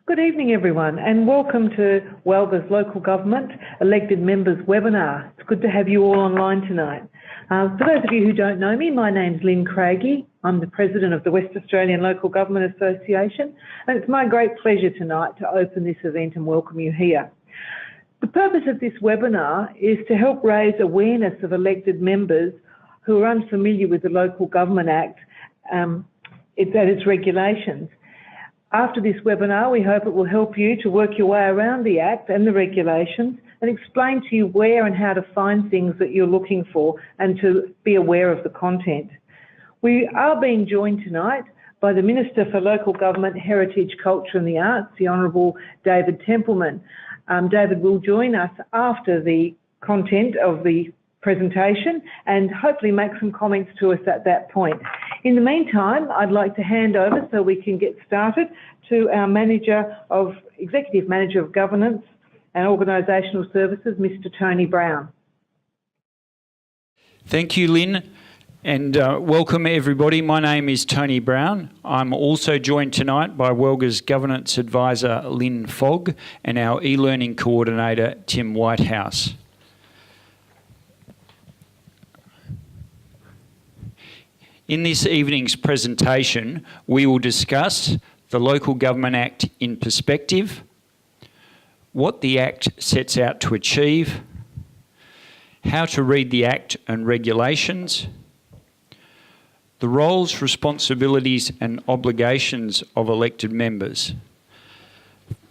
Good evening, everyone, and welcome to Walga's Local Government Elected Members webinar. It's good to have you all online tonight. For those of you who don't know me, my name's Lynn Craigie. I'm the President of the West Australian Local Government Association, and it's my great pleasure tonight to open this event and welcome you here. The purpose of this webinar is to help raise awareness of elected members who are unfamiliar with the Local Government Act and its regulations. After this webinar, we hope it will help you to work your way around the Act and the regulations and explain to you where and how to find things that you're looking for and to be aware of the content. We are being joined tonight by the Minister for Local Government, Heritage, Culture and the Arts, the Honourable David Templeman. David will join us after the content of the presentation and hopefully make some comments to us at that point. In the meantime, I'd like to hand over so we can get started to our Executive Manager of Governance and Organisational Services, Mr. Tony Brown. Thank you, Lynn, and welcome everybody. My name is Tony Brown. I'm also joined tonight by Walga's Governance Advisor, Lynn Fogg, and our e-learning coordinator, Tim Whitehouse. In this evening's presentation, we will discuss the Local Government Act in perspective, what the Act sets out to achieve, how to read the Act and regulations, the roles, responsibilities and obligations of elected members.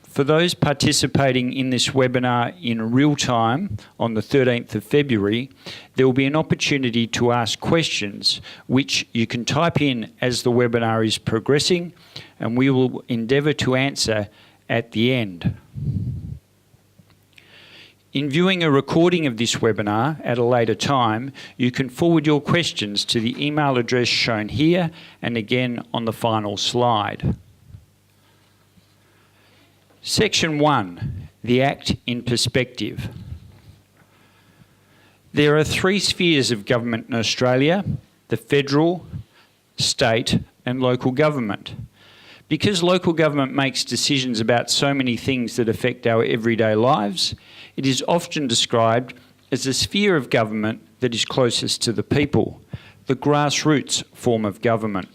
For those participating in this webinar in real time on the 13th of February, there will be an opportunity to ask questions which you can type in as the webinar is progressing, and we will endeavour to answer at the end. In viewing a recording of this webinar at a later time, you can forward your questions to the email address shown here and again on the final slide. Section 1, the Act in perspective. There are three spheres of government in Australia: the federal, state and local government. Because local government makes decisions about so many things that affect our everyday lives, it is often described as the sphere of government that is closest to the people, the grassroots form of government.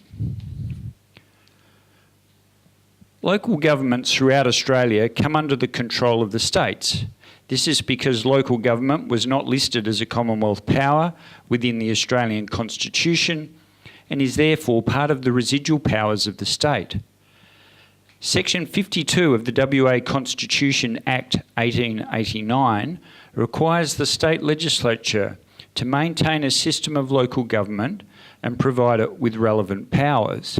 Local governments throughout Australia come under the control of the states. This is because local government was not listed as a Commonwealth power within the Australian Constitution and is therefore part of the residual powers of the state. Section 52 of the WA Constitution Act 1889 requires the state legislature to maintain a system of local government and provide it with relevant powers.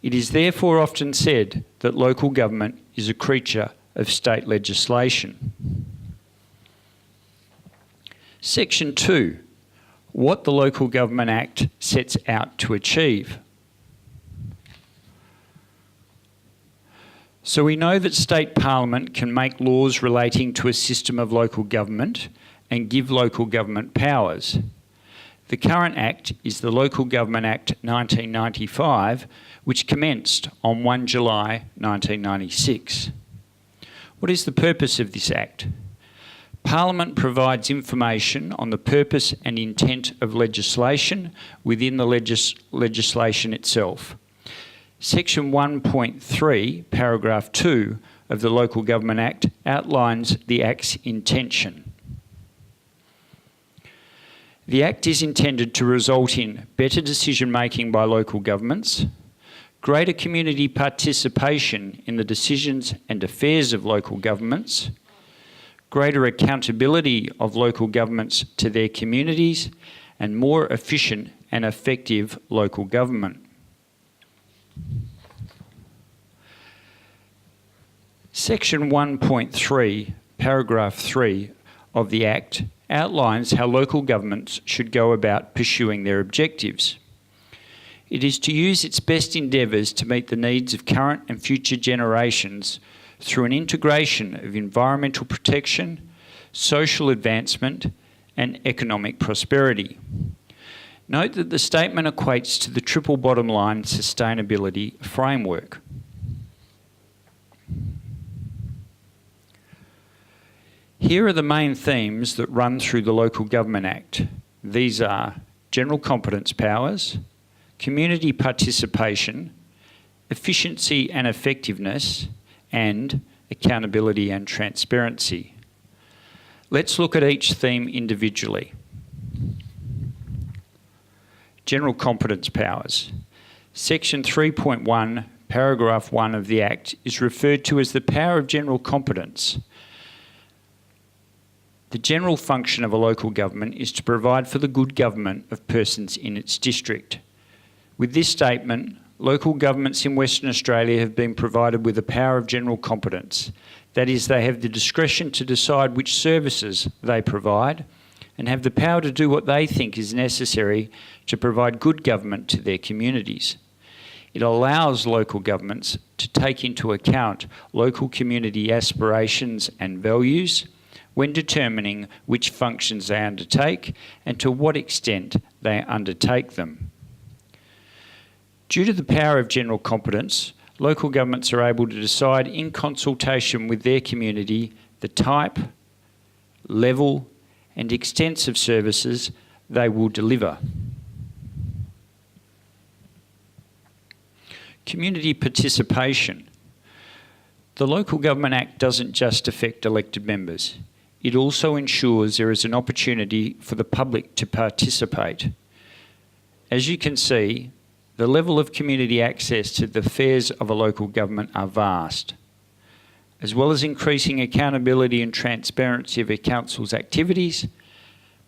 It is therefore often said that local government is a creature of state legislation. Section 2, what the Local Government Act sets out to achieve. So we know that state parliament can make laws relating to a system of local government and give local government powers. The current Act is the Local Government Act 1995, which commenced on 1 July 1996. What is the purpose of this Act? Parliament provides information on the purpose and intent of legislation within the legislation itself. Section 1.3, paragraph 2 of the Local Government Act outlines the Act's intention. The Act is intended to result in better decision-making by local governments, greater community participation in the decisions and affairs of local governments, greater accountability of local governments to their communities, and more efficient and effective local government. Section 1.3, paragraph 3 of the Act outlines how local governments should go about pursuing their objectives. It is to use its best endeavours to meet the needs of current and future generations through an integration of environmental protection, social advancement and economic prosperity. Note that the statement equates to the triple bottom line sustainability framework. Here are the main themes that run through the Local Government Act. These are general competence powers, community participation, efficiency and effectiveness, and accountability and transparency. Let's look at each theme individually. General competence powers. Section 3.1, paragraph 1 of the Act is referred to as the power of general competence. The general function of a local government is to provide for the good government of persons in its district. With this statement, local governments in Western Australia have been provided with the power of general competence. That is, they have the discretion to decide which services they provide and have the power to do what they think is necessary to provide good government to their communities. It allows local governments to take into account local community aspirations and values when determining which functions they undertake and to what extent they undertake them. Due to the power of general competence, local governments are able to decide in consultation with their community the type, level and extent of services they will deliver. Community participation. The Local Government Act doesn't just affect elected members. It also ensures there is an opportunity for the public to participate. As you can see, the level of community access to the affairs of a local government are vast. As well as increasing accountability and transparency of a council's activities,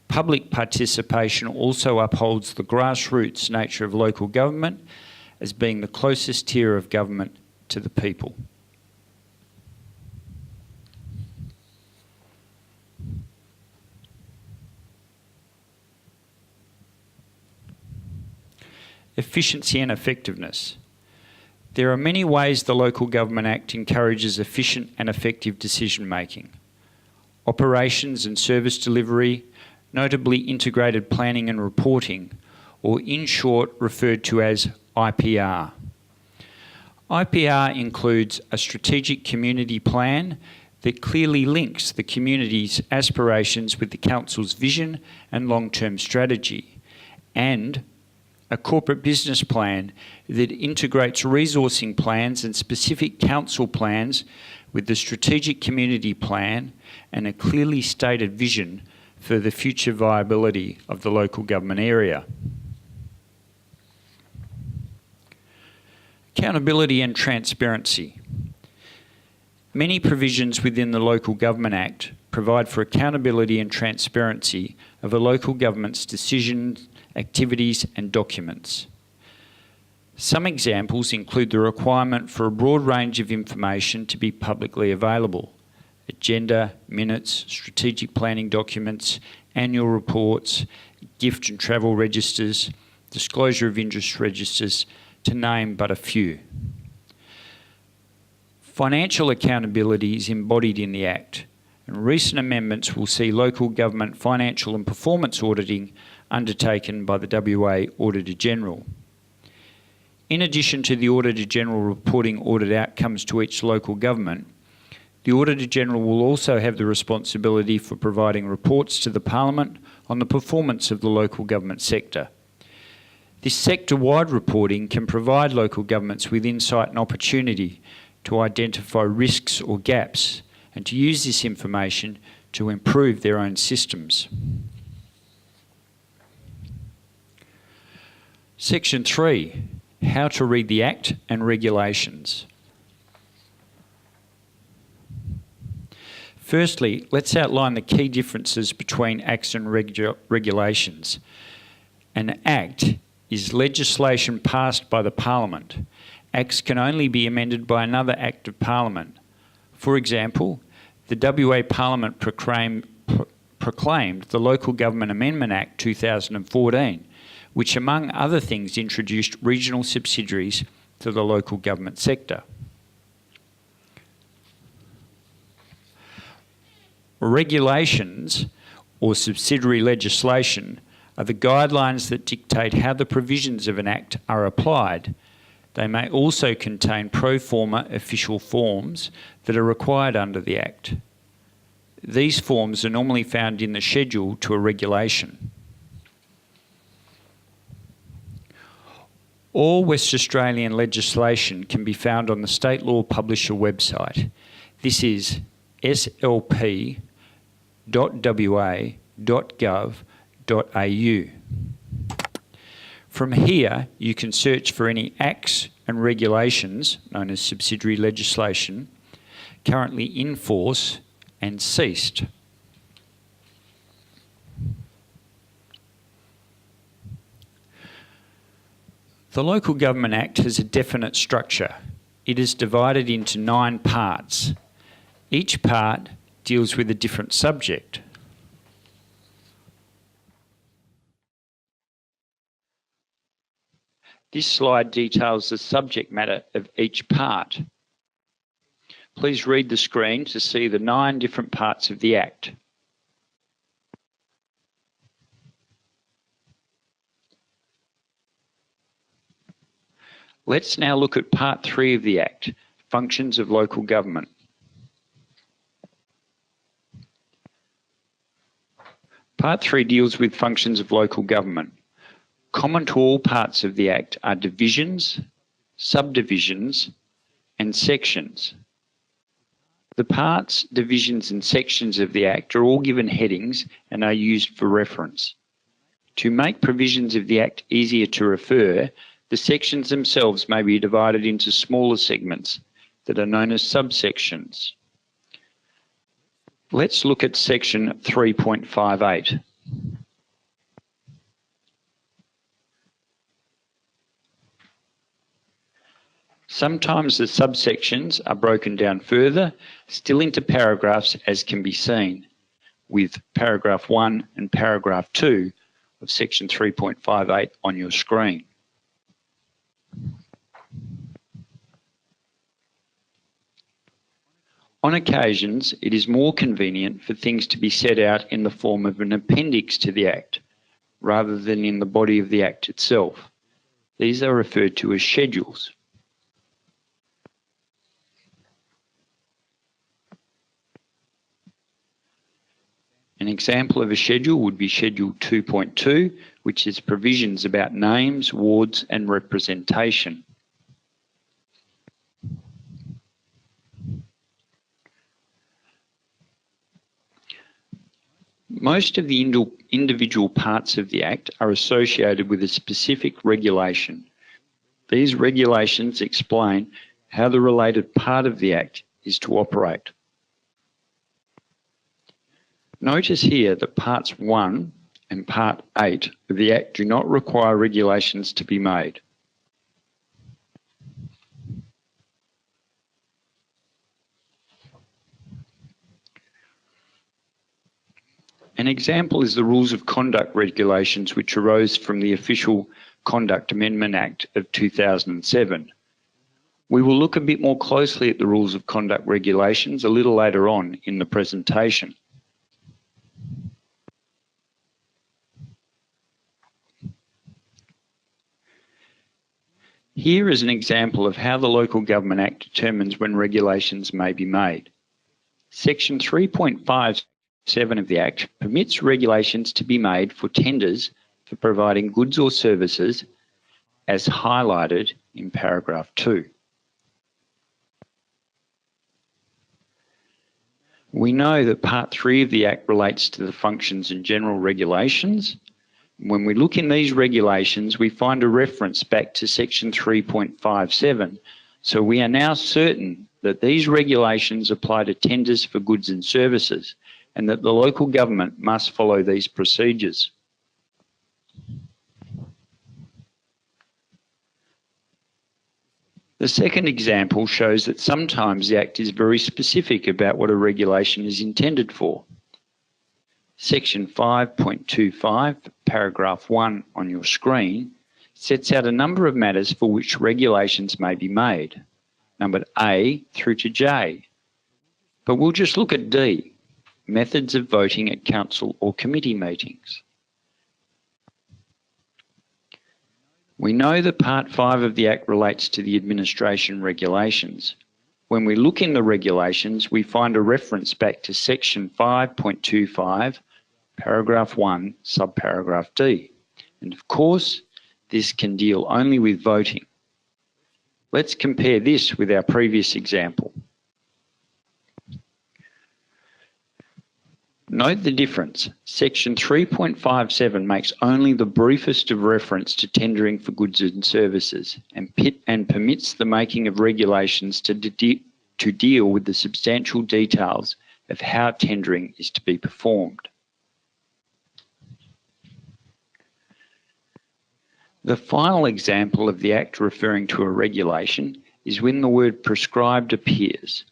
public participation also upholds the grassroots nature of local government as being the closest tier of government to the people. Efficiency and effectiveness. There are many ways the Local Government Act encourages efficient and effective decision making. Operations and service delivery, notably integrated planning and reporting, or in short referred to as IPR. IPR includes a strategic community plan that clearly links the community's aspirations with the council's vision and long-term strategy, and a corporate business plan that integrates resourcing plans and specific council plans with the strategic community plan and a clearly stated vision for the future viability of the local government area. Accountability and transparency. Many provisions within the Local Government Act provide for accountability and transparency of a local government's decisions, activities and documents. Some examples include the requirement for a broad range of information to be publicly available: agenda, minutes, strategic planning documents, annual reports, gift and travel registers, disclosure of interest registers, to name but a few. Financial accountability is embodied in the Act, and recent amendments will see local government financial and performance auditing undertaken by the WA Auditor-General. In addition to the Auditor-General reporting audit outcomes to each local government, the Auditor-General will also have the responsibility for providing reports to the Parliament on the performance of the local government sector. This sector-wide reporting can provide local governments with insight and opportunity to identify risks or gaps and to use this information to improve their own systems. Section 3, how to read the Act and regulations. Firstly, let's outline the key differences between acts and regulations. An Act is legislation passed by the Parliament. Acts can only be amended by another Act of Parliament. For example, the WA Parliament proclaimed the Local Government Amendment Act 2014, which among other things introduced regional subsidiaries to the local government sector. Regulations, or subsidiary legislation, are the guidelines that dictate how the provisions of an Act are applied. They may also contain pro forma official forms that are required under the Act. These forms are normally found in the schedule to a regulation. All West Australian legislation can be found on the State Law Publisher website. This is slp.wa.gov.au. From here, you can search for any acts and regulations, known as subsidiary legislation, currently in force and ceased. The Local Government Act has a definite structure. It is divided into 9 parts. Each part deals with a different subject. This slide details the subject matter of each part. Please read the screen to see the 9 different parts of the Act. Let's now look at Part 3 of the Act, Functions of Local Government. Part 3 deals with functions of local government. Common to all parts of the Act are divisions, subdivisions, and sections. The parts, divisions, and sections of the Act are all given headings and are used for reference. To make provisions of the Act easier to refer, the sections themselves may be divided into smaller segments that are known as subsections. Let's look at section 3.58. Sometimes the subsections are broken down further, still into paragraphs, as can be seen, with paragraph 1 and paragraph 2 of section 3.58 on your screen. On occasions, it is more convenient for things to be set out in the form of an appendix to the Act, rather than in the body of the Act itself. These are referred to as schedules. An example of a schedule would be Schedule 2.2, which is provisions about names, wards, and representation. Most of the individual parts of the Act are associated with a specific regulation. These regulations explain how the related part of the Act is to operate. Notice here that Parts 1 and Part 8 of the Act do not require regulations to be made. An example is the Rules of Conduct regulations, which arose from the Official Conduct Amendment Act of 2007. We will look a bit more closely at the Rules of Conduct regulations a little later on in the presentation. Here is an example of how the Local Government Act determines when regulations may be made. Section 3.57 of the Act permits regulations to be made for tenders for providing goods or services as highlighted in paragraph 2. We know that Part 3 of the Act relates to the functions and general regulations. When we look in these regulations, we find a reference back to section 3.57. So we are now certain that these regulations apply to tenders for goods and services, and that the local government must follow these procedures. The second example shows that sometimes the Act is very specific about what a regulation is intended for. Section 5.25, paragraph 1 on your screen, sets out a number of matters for which regulations may be made, numbered A through to J. But we'll just look at D, methods of voting at council or committee meetings. We know that Part 5 of the Act relates to the administration regulations. When we look in the regulations, we find a reference back to section 5.25, paragraph 1, subparagraph D. And of course, this can deal only with voting. Let's compare this with our previous example. Note the difference. Section 3.57 makes only the briefest of reference to tendering for goods and services and permits the making of regulations to deal with the substantial details of how tendering is to be performed. The final example of the Act referring to a regulation is when the word prescribed appears.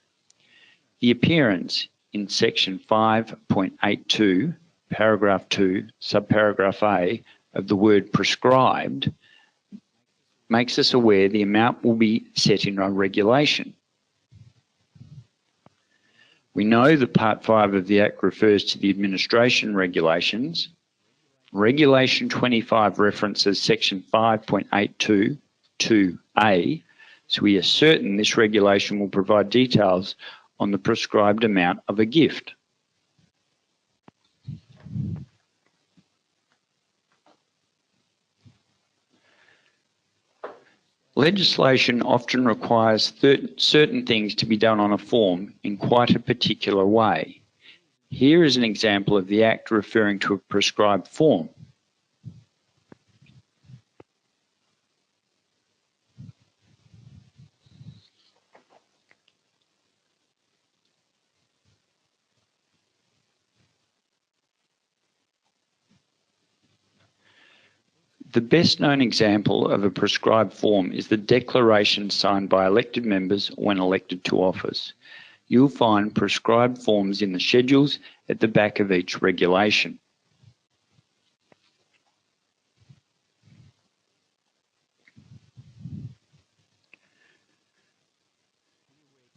The appearance in section 5.82, paragraph 2, subparagraph A of the word prescribed makes us aware the amount will be set in a regulation. We know that Part 5 of the Act refers to the administration regulations. Regulation 25 references section 5.82 2A, so we are certain this regulation will provide details on the prescribed amount of a gift. Legislation often requires certain things to be done on a form in quite a particular way. Here is an example of the Act referring to a prescribed form. The best known example of a prescribed form is the declaration signed by elected members when elected to office. You'll find prescribed forms in the schedules at the back of each regulation.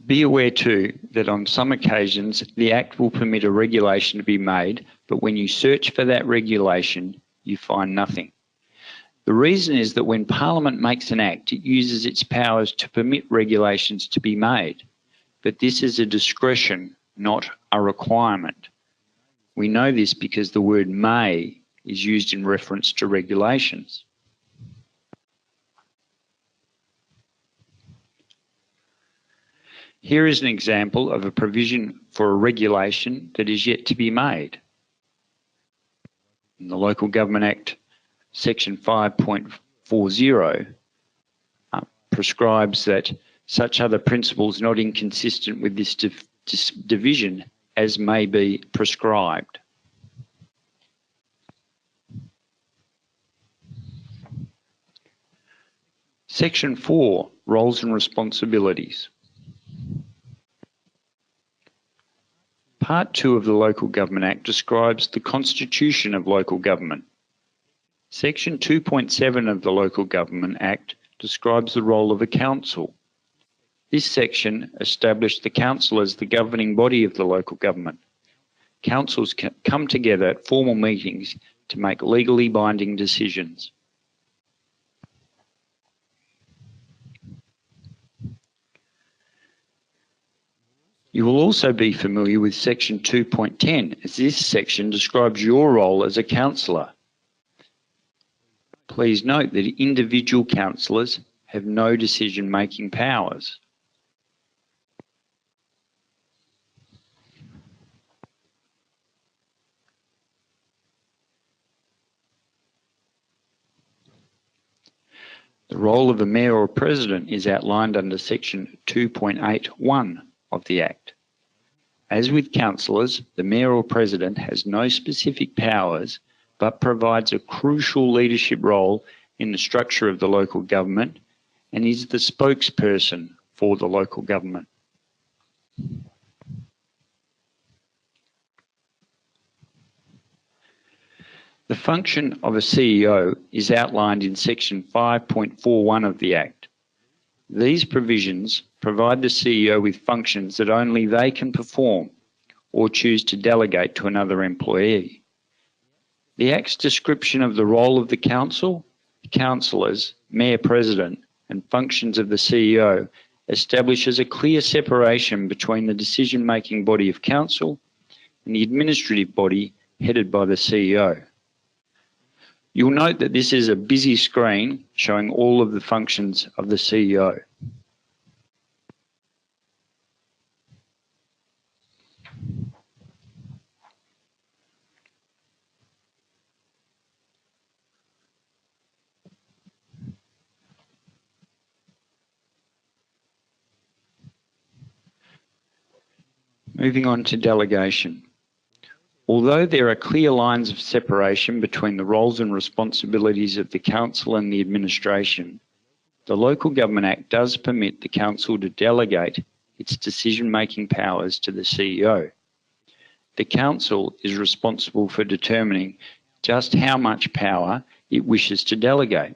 Be aware too that on some occasions the Act will permit a regulation to be made, but when you search for that regulation, you find nothing. The reason is that when Parliament makes an Act, it uses its powers to permit regulations to be made. But this is a discretion, not a requirement. We know this because the word may is used in reference to regulations. Here is an example of a provision for a regulation that is yet to be made. In the Local Government Act, Section 5.40 prescribes that such other principles not inconsistent with this division as may be prescribed. Section 4, Roles and Responsibilities. Part 2 of the Local Government Act describes the constitution of local government. Section 2.7 of the Local Government Act describes the role of a council. This section established the council as the governing body of the local government. Councils can come together at formal meetings to make legally binding decisions. You will also be familiar with Section 2.10, as this section describes your role as a councillor. Please note that individual councillors have no decision-making powers. The role of a mayor or president is outlined under Section 2.81 of the Act. As with councillors, the mayor or president has no specific powers but provides a crucial leadership role in the structure of the local government and is the spokesperson for the local government. The function of a CEO is outlined in Section 5.41 of the Act. These provisions provide the CEO with functions that only they can perform or choose to delegate to another employee. The Act's description of the role of the council, councillors, mayor, president, and functions of the CEO establishes a clear separation between the decision-making body of council and the administrative body headed by the CEO. You'll note that this is a busy screen showing all of the functions of the CEO. Moving on to delegation. Although there are clear lines of separation between the roles and responsibilities of the council and the administration, the Local Government Act does permit the council to delegate its decision-making powers to the CEO. The council is responsible for determining just how much power it wishes to delegate.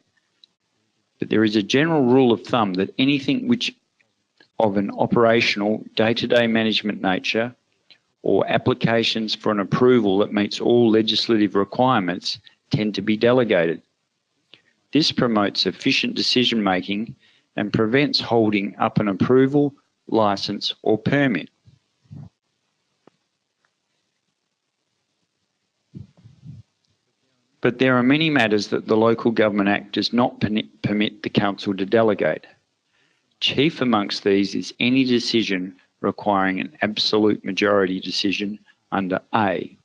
But there is a general rule of thumb that anything which of an operational day-to-day management nature or applications for an approval that meets all legislative requirements tend to be delegated. This promotes efficient decision-making and prevents holding up an approval, licence or permit. But there are many matters that the Local Government Act does not permit the council to delegate. Chief amongst these is any decision requiring an absolute majority decision under A.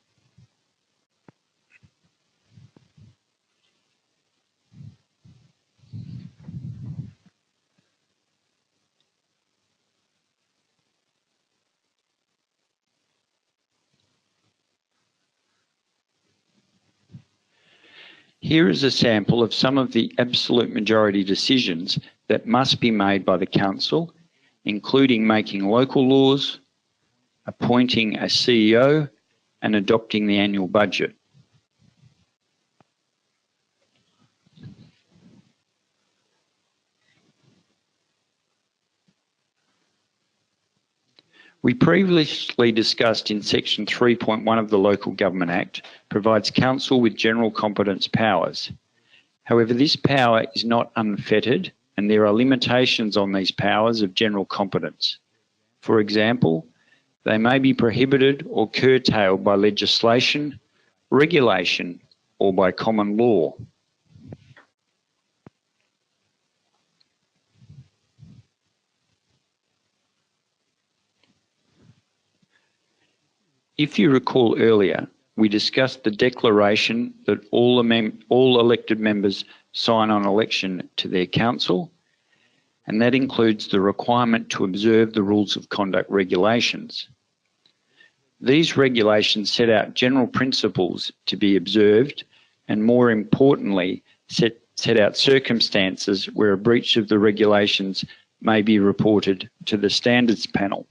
Here is a sample of some of the absolute majority decisions that must be made by the council, including making local laws, appointing a CEO, and adopting the annual budget. We previously discussed in section 3.1 of the Local Government Act provides council with general competence powers. However, this power is not unfettered and there are limitations on these powers of general competence. For example, they may be prohibited or curtailed by legislation, regulation, or by common law. If you recall earlier, we discussed the declaration that all elected members sign on election to their council, and that includes the requirement to observe the rules of conduct regulations. These regulations set out general principles to be observed and, more importantly, set out circumstances where a breach of the regulations may be reported to the Standards Panel.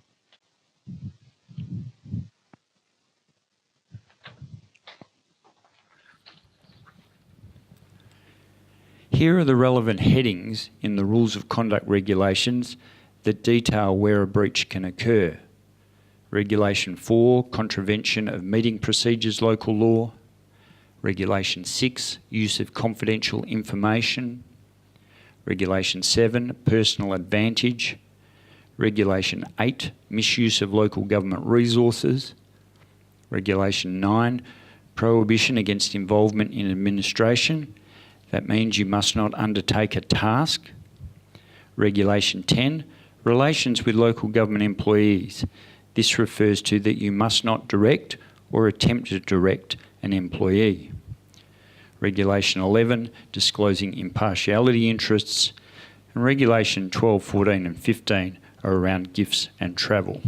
Here are the relevant headings in the Rules of Conduct regulations that detail where a breach can occur. Regulation 4, Contravention of Meeting Procedures Local Law. Regulation 6, Use of Confidential Information. Regulation 7, Personal Advantage. Regulation 8, Misuse of Local Government Resources. Regulation 9, Prohibition against Involvement in Administration. That means you must not undertake a task. Regulation 10, Relations with Local Government Employees. This refers to that you must not direct or attempt to direct an employee. Regulation 11, Disclosing Impartiality Interests. And Regulation 12, 14 and 15 are around gifts and travel.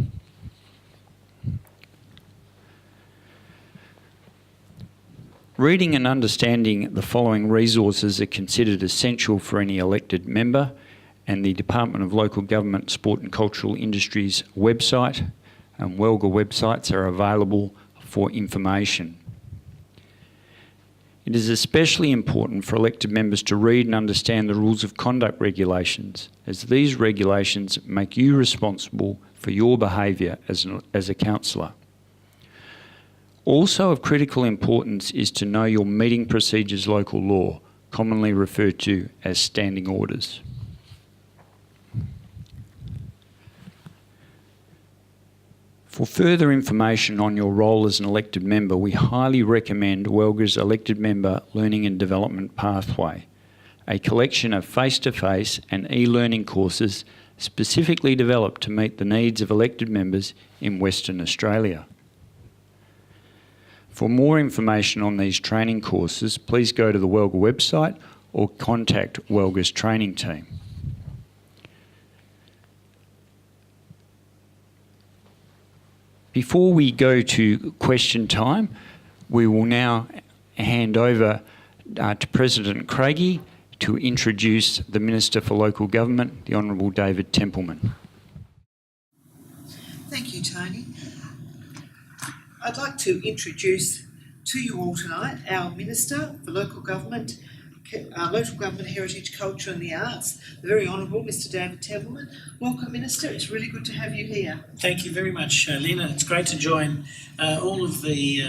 Reading and understanding the following resources are considered essential for any elected member, and the Department of Local Government, Sport and Cultural Industries website and WELGA websites are available for information. It is especially important for elected members to read and understand the Rules of Conduct regulations, as these regulations make you responsible for your behaviour as a councillor. Also of critical importance is to know your meeting procedures local law, commonly referred to as standing orders. For further information on your role as an elected member, we highly recommend WELGA's Elected Member Learning and Development Pathway, a collection of face-to-face and e-learning courses specifically developed to meet the needs of elected members in Western Australia. For more information on these training courses, please go to the WELGA website or contact WELGA's training team. Before we go to question time, we will now hand over to President Craigie to introduce the Minister for Local Government, the Honourable David Templeman. Thank you, Tony. I'd like to introduce to you all tonight our Minister for Local Government, Heritage, Culture and the Arts, the very Honourable Mr David Templeman. Welcome, Minister. It's really good to have you here. Thank you very much, Lena. It's great to join all of the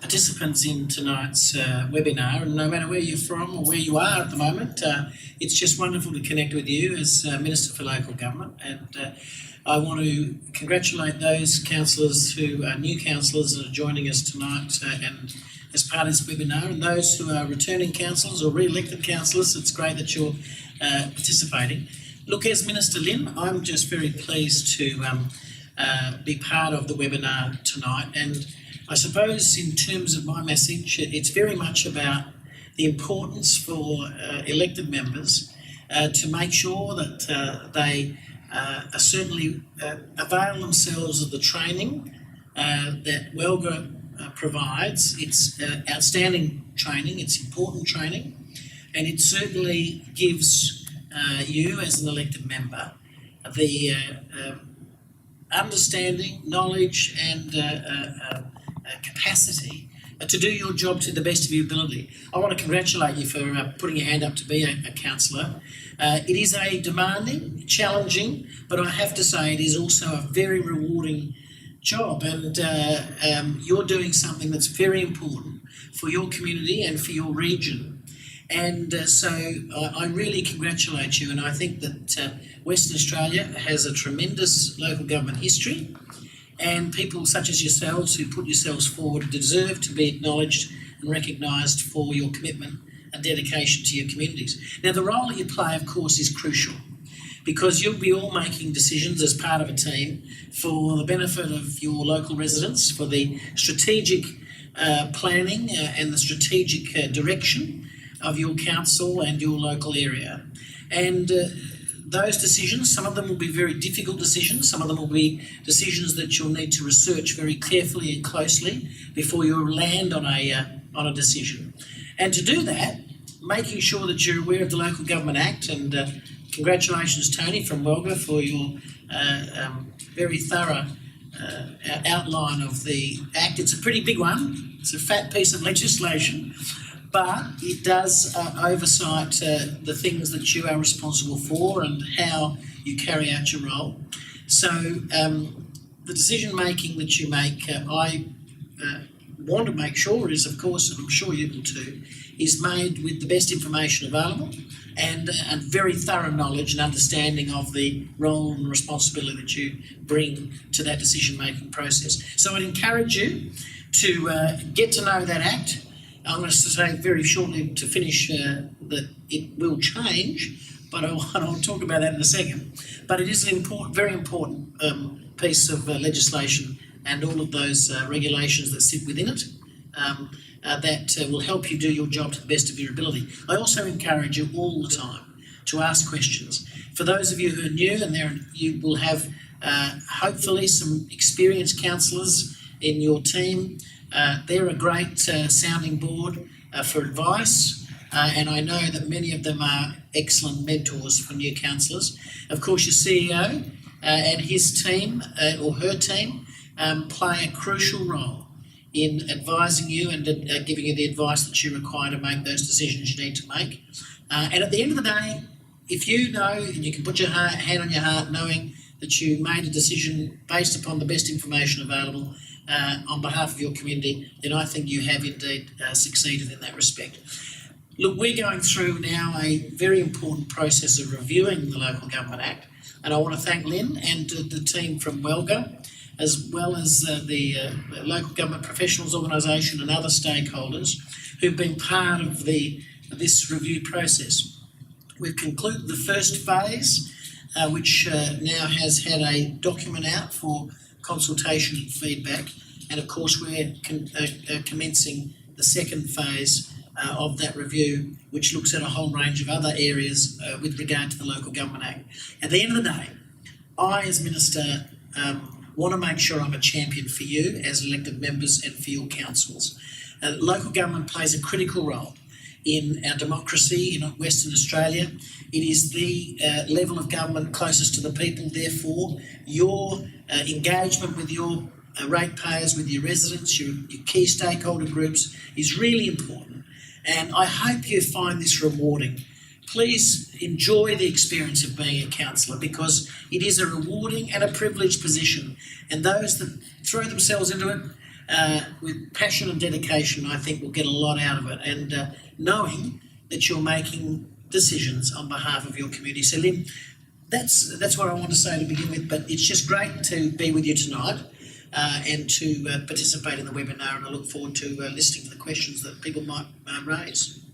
participants in tonight's webinar, and no matter where you're from or where you are at the moment, it's just wonderful to connect with you as Minister for Local Government. And I want to congratulate those councillors who are new councillors that are joining us tonight and as part of this webinar, and those who are returning councillors or re-elected councillors. It's great that you're participating. Look, as Minister Lynn, I'm just very pleased to be part of the webinar tonight, and I suppose in terms of my message, it's very much about the importance for elected members to make sure that they are certainly avail themselves of the training that WELGA provides. It's outstanding training, it's important training, and it certainly gives you as an elected member the understanding, knowledge and capacity to do your job to the best of your ability. I want to congratulate you for putting your hand up to be a councillor. It is a demanding, challenging, but I have to say it is also a very rewarding job, and you're doing something that's very important for your community and for your region. And so I really congratulate you, and I think that Western Australia has a tremendous local government history, and people such as yourselves who put yourselves forward deserve to be acknowledged and recognised for your commitment and dedication to your communities. Now, the role that you play, of course, is crucial, because you'll be all making decisions as part of a team for the benefit of your local residents, for the strategic planning and the strategic direction of your council and your local area. And those decisions, some of them will be very difficult decisions, some of them will be decisions that you'll need to research very carefully and closely before you land on a decision. And to do that, making sure that you're aware of the Local Government Act, and congratulations, Tony, from WELGA for your very thorough outline of the Act. It's a pretty big one. It's a fat piece of legislation, but it does oversight the things that you are responsible for and how you carry out your role. So the decision making that you make, I want to make sure is, of course, and I'm sure you will too, is made with the best information available and very thorough knowledge and understanding of the role and responsibility that you bring to that decision-making process. So I'd encourage you to get to know that Act. I'm going to say very shortly to finish that it will change, but I'll talk about that in a second. But it is an important, very important piece of legislation, and all of those regulations that sit within it that will help you do your job to the best of your ability. I also encourage you all the time to ask questions. For those of you who are new, and you will have hopefully some experienced councillors in your team. They're a great sounding board for advice, and I know that many of them are excellent mentors for new councillors. Of course, your CEO and his team or her team play a crucial role in advising you and giving you the advice that you require to make those decisions you need to make. And at the end of the day, if you know, and you can put your hand on your heart knowing that you made a decision based upon the best information available on behalf of your community, then I think you have indeed succeeded in that respect. Look, we're going through now a very important process of reviewing the Local Government Act, and I want to thank Lynn and the team from WELGA as well as the local government professionals organisation and other stakeholders who've been part of this review process. We've concluded the first phase, which now has had a document out for consultation and feedback, and of course we're commencing the second phase of that review, which looks at a whole range of other areas with regard to the Local Government Act. At the end of the day, I as Minister want to make sure I'm a champion for you as elected members and for your councils. Local government plays a critical role in our democracy in Western Australia. It is the level of government closest to the people. Therefore, your engagement with your ratepayers, with your residents, your key stakeholder groups is really important. And I hope you find this rewarding. Please enjoy the experience of being a councillor, because it is a rewarding and a privileged position. And those that throw themselves into it with passion and dedication, I think will get a lot out of it. And knowing that you're making decisions on behalf of your community. So Lynn, that's what I want to say to begin with, but it's just great to be with you tonight and to participate in the webinar, and I look forward to listening to the questions that people might raise.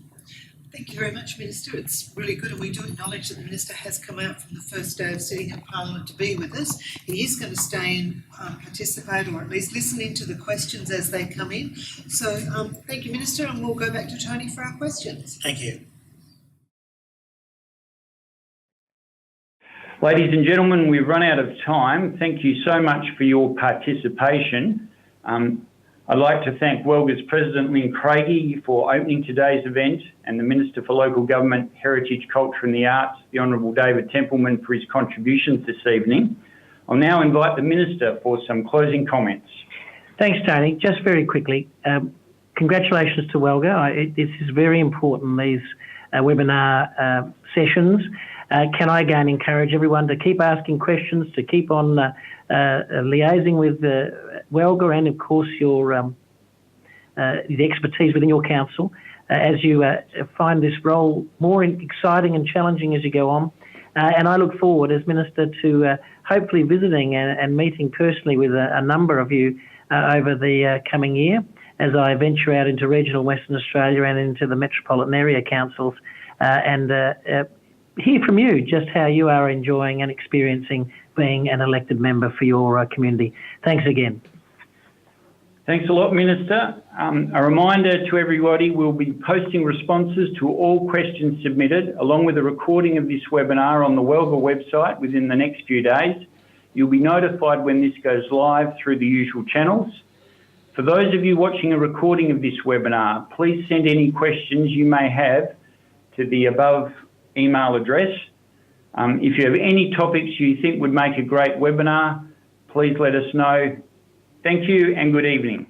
Thank you very much, Minister. It's really good, and we do acknowledge that the Minister has come out from the first day of sitting in Parliament to be with us. He is going to stay and participate, or at least listen into the questions as they come in. So thank you, Minister, and we'll go back to Tony for our questions. Thank you. Ladies and gentlemen, we've run out of time. Thank you so much for your participation. I'd like to thank WELGA's President Lynn Craigie for opening today's event, and the Minister for Local Government, Heritage, Culture and the Arts, the Honourable David Templeman, for his contributions this evening. I'll now invite the Minister for some closing comments. Thanks, Tony. Just very quickly, congratulations to WELGA. This is very important, these webinar sessions. Can I again encourage everyone to keep asking questions, to keep on liaising with WELGA and, of course, your the expertise within your council as you find this role more exciting and challenging as you go on. And I look forward, as Minister, to hopefully visiting and meeting personally with a number of you over the coming year as I venture out into regional Western Australia and into the metropolitan area councils and hear from you just how you are enjoying and experiencing being an elected member for your community. Thanks again. Thanks a lot, Minister. A reminder to everybody, we'll be posting responses to all questions submitted, along with a recording of this webinar on the WELGA website within the next few days. You'll be notified when this goes live through the usual channels. For those of you watching a recording of this webinar, please send any questions you may have to the above email address. If you have any topics you think would make a great webinar, please let us know. Thank you and good evening.